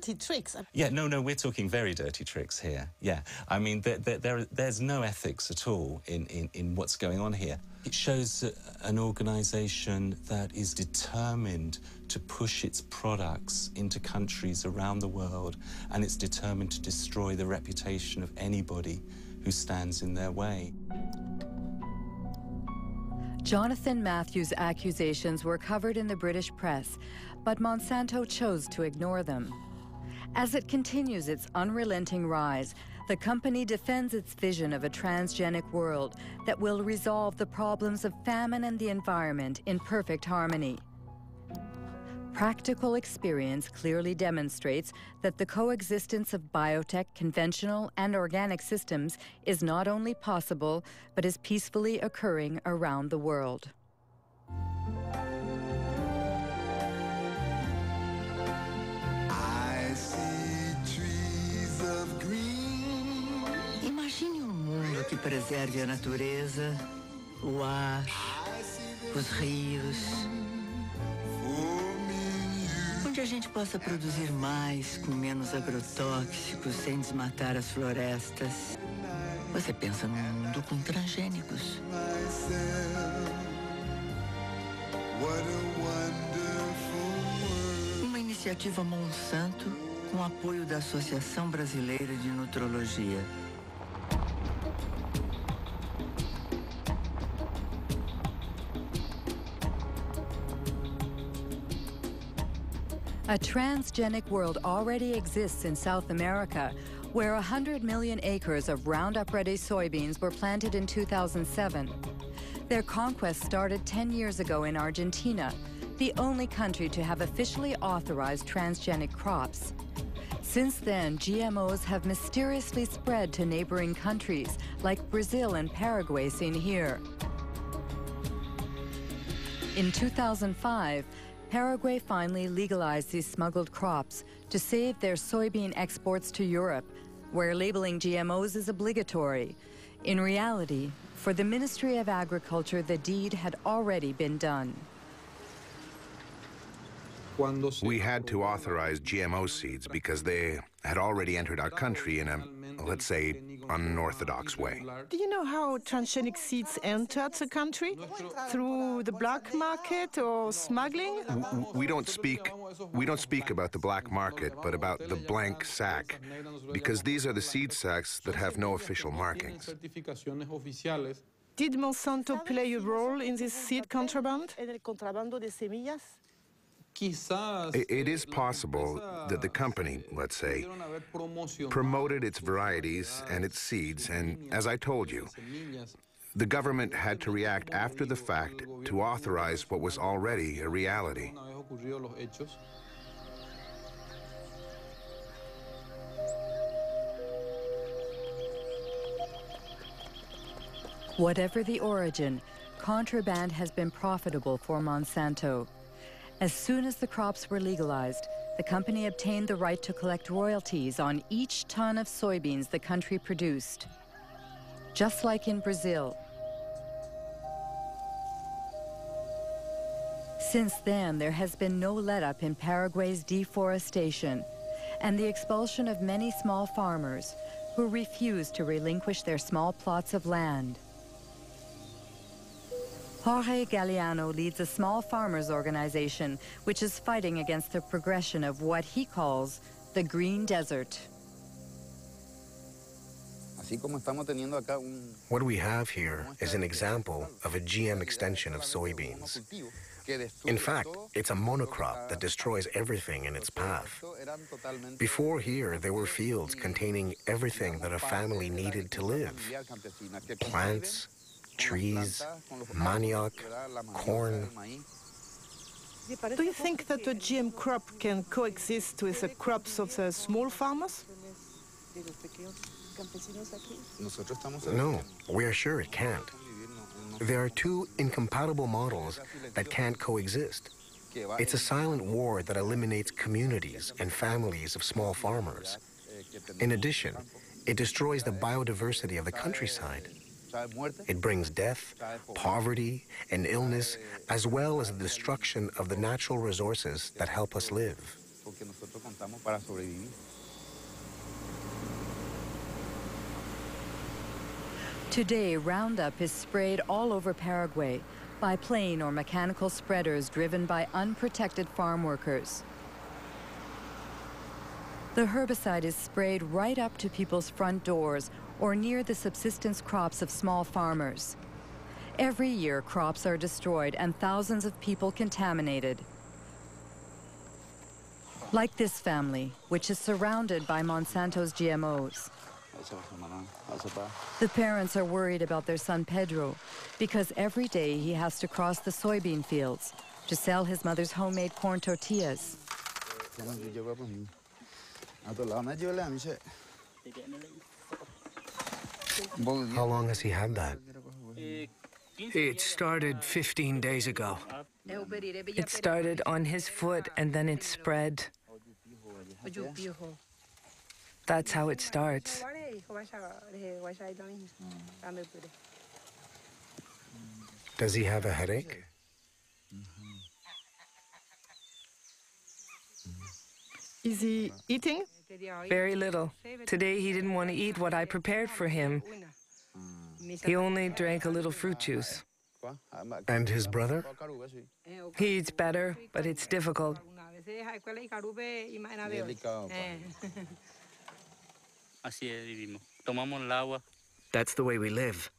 Dirty tricks. Yeah, no, we're talking very dirty tricks here. Yeah, I mean, there's no ethics at all in what's going on here. It shows an organisation that is determined to push its products into countries around the world, and it's determined to destroy the reputation of anybody who stands in their way. Jonathan Matthews' accusations were covered in the British press, but Monsanto chose to ignore them. As it continues its unrelenting rise, the company defends its vision of a transgenic world that will resolve the problems of famine and the environment in perfect harmony. Practical experience clearly demonstrates that the coexistence of biotech, conventional, and organic systems is not only possible, but is peacefully occurring around the world. I see trees of green. Imagine mundo que preserve a natureza, o ar, os rios. Onde a gente possa produzir mais com menos agrotóxicos, sem desmatar as florestas. Você pensa num mundo com transgênicos. Uma iniciativa Monsanto com apoio da Associação Brasileira de Nutrologia. A transgenic world already exists in South America, where 100 million acres of Roundup-ready soybeans were planted in 2007. Their conquest started 10 years ago in Argentina, the only country to have officially authorized transgenic crops. Since then, GMOs have mysteriously spread to neighboring countries, like Brazil and Paraguay seen here. In 2005, Paraguay finally legalized these smuggled crops to save their soybean exports to Europe, where labeling GMOs is obligatory. In reality, for the Ministry of Agriculture, the deed had already been done. We had to authorize GMO seeds because they had already entered our country in a, let's say, unorthodox way. Do you know how transgenic seeds entered the country? Through the black market or smuggling? We don't speak about the black market, but about the blank sack, because these are the seed sacks that have no official markings. Did Monsanto play a role in this seed contraband? It is possible that the company, let's say, promoted its varieties and its seeds, and as I told you, the government had to react after the fact to authorize what was already a reality. Whatever the origin, contraband has been profitable for Monsanto. As soon as the crops were legalized, the company obtained the right to collect royalties on each ton of soybeans the country produced. Just like in Brazil. Since then, there has been no let-up in Paraguay's deforestation and the expulsion of many small farmers who refuse to relinquish their small plots of land. Jorge Galeano leads a small farmers organization which is fighting against the progression of what he calls the green desert. What we have here is an example of a GM extension of soybeans. In fact, it's a monocrop that destroys everything in its path. Before here, there were fields containing everything that a family needed to live. Plants, trees, manioc, corn. Do you think that a GM crop can coexist with the crops of the small farmers? No, we are sure it can't. There are two incompatible models that can't coexist. It's a silent war that eliminates communities and families of small farmers. In addition, it destroys the biodiversity of the countryside. It brings death, poverty, and illness, as well as the destruction of the natural resources that help us live. Today, Roundup is sprayed all over Paraguay by plane or mechanical spreaders driven by unprotected farm workers. The herbicide is sprayed right up to people's front doors or near the subsistence crops of small farmers. Every year, crops are destroyed and thousands of people contaminated. Like this family, which is surrounded by Monsanto's GMOs. The parents are worried about their son Pedro because every day he has to cross the soybean fields to sell his mother's homemade corn tortillas. How long has he had that? It started 15 days ago. It started on his foot and then it spread. That's how it starts. Does he have a headache? Is he eating? Very little. Today he didn't want to eat what I prepared for him. He only drank a little fruit juice. And his brother? He eats better, but it's difficult. That's the way we live.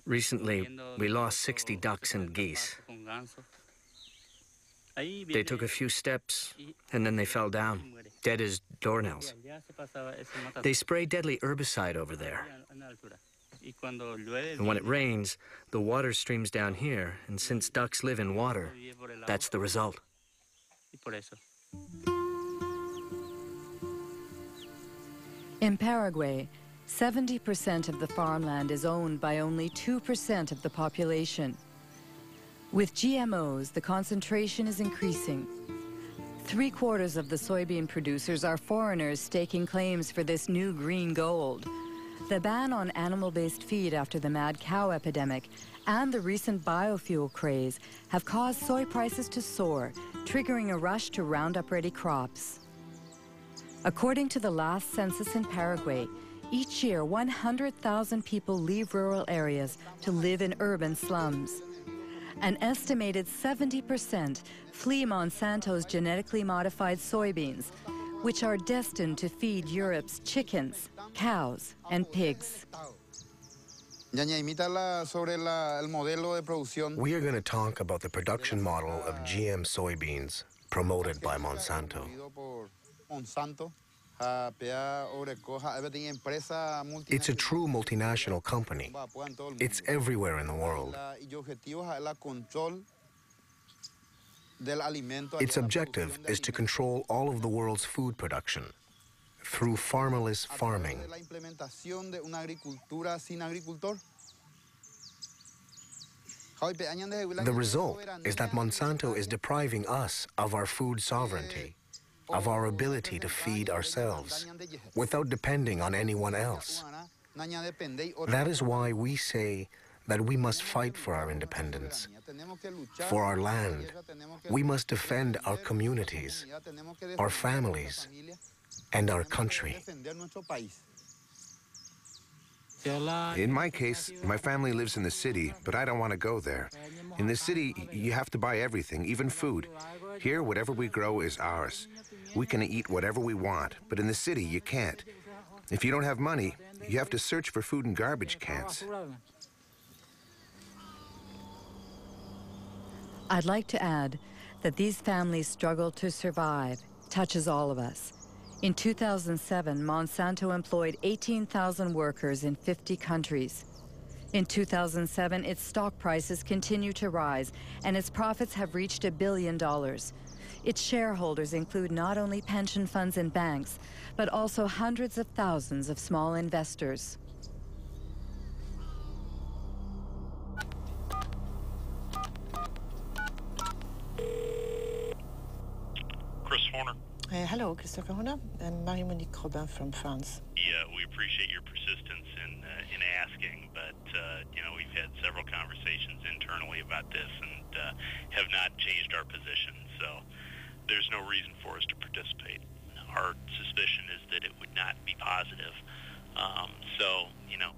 Recently, we lost 60 ducks and geese. They took a few steps, and then they fell down, dead as doornails. They spray deadly herbicide over there. And when it rains, the water streams down here, and since ducks live in water, that's the result. In Paraguay, 70% of the farmland is owned by only 2% of the population. With GMOs, the concentration is increasing. 3/4 of the soybean producers are foreigners staking claims for this new green gold. The ban on animal-based feed after the mad cow epidemic and the recent biofuel craze have caused soy prices to soar, triggering a rush to Roundup-ready crops. According to the last census in Paraguay, each year 100,000 people leave rural areas to live in urban slums. An estimated 70% flee Monsanto's genetically modified soybeans, which are destined to feed Europe's chickens, cows, and pigs. We are going to talk about the production model of GM soybeans promoted by Monsanto. It's a true multinational company. It's everywhere in the world. Its objective is to control all of the world's food production through farmerless farming. The result is that Monsanto is depriving us of our food sovereignty, of our ability to feed ourselves without depending on anyone else. That is why we say that we must fight for our independence, for our land. We must defend our communities, our families, and our country. In my case, my family lives in the city, but I don't want to go there. In the city, you have to buy everything, even food. Here, whatever we grow is ours. We can eat whatever we want, but in the city, you can't. If you don't have money, you have to search for food in garbage cans. I'd like to add that these families' struggle to survive touches all of us. In 2007, Monsanto employed 18,000 workers in 50 countries. In 2007, its stock prices continue to rise, and its profits have reached $1 billion. Its shareholders include not only pension funds and banks, but also hundreds of thousands of small investors. Chris Horner. Hello, Christopher Horner. I'm Marie-Monique Robin from France. Yeah, we appreciate your persistence in asking, but we've had several conversations internally about this and have not changed our position. So there's no reason for us to participate. Our suspicion is that it would not be positive. So, you know,